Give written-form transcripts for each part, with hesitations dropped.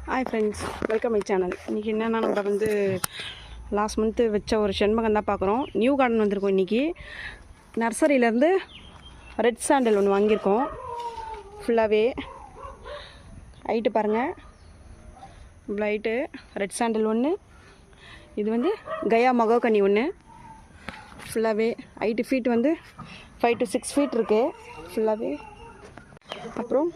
Hi friends, welcome my channel. இன்றைக்கி என்னென்னா நம்ம வந்து லாஸ்ட் மந்த்து வச்ச ஒரு செண்பகம் தான் பார்க்குறோம். நியூ கார்டன் வந்திருக்கோம். இன்றைக்கி நர்சரியிலேருந்து ரெட் சாண்டல் ஒன்று வாங்கியிருக்கோம். ஃபுல்லாகவே ஹைட்டு பாருங்கள், இவ்வளோ ஹைட்டு ரெட் சாண்டல் ஒன்று. இது வந்து கயா மகோகனி ஒன்று. ஃபுல்லாகவே ஹைட்டு ஃபீட் வந்து 5 to 6 ஃபீட் இருக்குது ஃபுல்லாகவே. அப்புறம்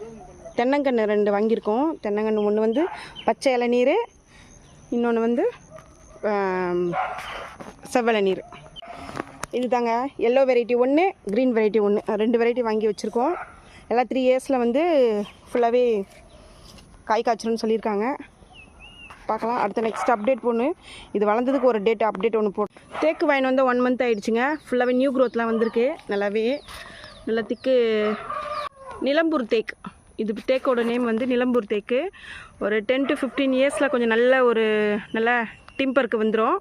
தென்னங்கன்று 2 வாங்கியிருக்கோம். தென்னங்கன்று ஒன்று வந்து பச்சை இளநீர், இன்னொன்று வந்து செவ்வளநீர். இது தாங்க எல்லோ வெரைட்டி ஒன்று, க்ரீன் வெரைட்டி ஒன்று, 2 வெரைட்டி வாங்கி வச்சுருக்கோம். எல்லாம் 3 இயர்ஸில் வந்து ஃபுல்லாகவே காய் காய்ச்சணும்னு சொல்லியிருக்காங்க. பார்க்கலாம். அடுத்த நெக்ஸ்ட் அப்டேட் ஒன்று, இது வளர்ந்ததுக்கு ஒரு அப்டேட் ஒன்று போட்டு. தேக்கு வாங்கி வந்து 1 month ஆகிடுச்சுங்க. ஃபுல்லாகவே நியூ க்ரோத்லாம் வந்திருக்கு. நல்லா திக்கு நிலம்பூர் தேக்கு. இது தேக்கோட நேம் வந்து நிலம்பூர் தேக்கு. ஒரு 10 to 15 இயர்ஸில் கொஞ்சம் நல்ல டிம்பருக்கு வந்துடும்.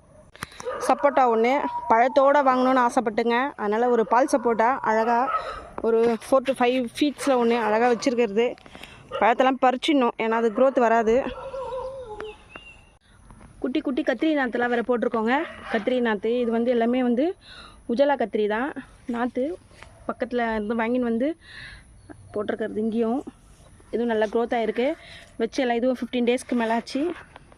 சப்போட்டா ஒன்று பழத்தோடு வாங்கணுன்னு ஆசைப்பட்டுங்க. அதனால் ஒரு பால் சப்போட்டா அழகாக ஒரு 4 to 5 ஃபீட்ஸில் ஒன்று அழகாக வச்சுருக்கிறது. பழத்தெல்லாம் பறிச்சிடணும், ஏன்னா அது க்ரோத் வராது. குட்டி குட்டி கத்திரி நாற்றுலாம் வேறு போட்டிருக்கோங்க. கத்திரி நாற்று இது வந்து எல்லாமே வந்து உஜலா கத்திரி தான். நாற்று பக்கத்தில் இருந்து வாங்கின்னு வந்து போட்டிருக்கிறது. இங்கேயும் இதுவும் நல்லா க்ரோத் ஆகிருக்கு. வச்சு எல்லாம் இதுவும் 15 டேஸ்க்கு மேலே ஆச்சு.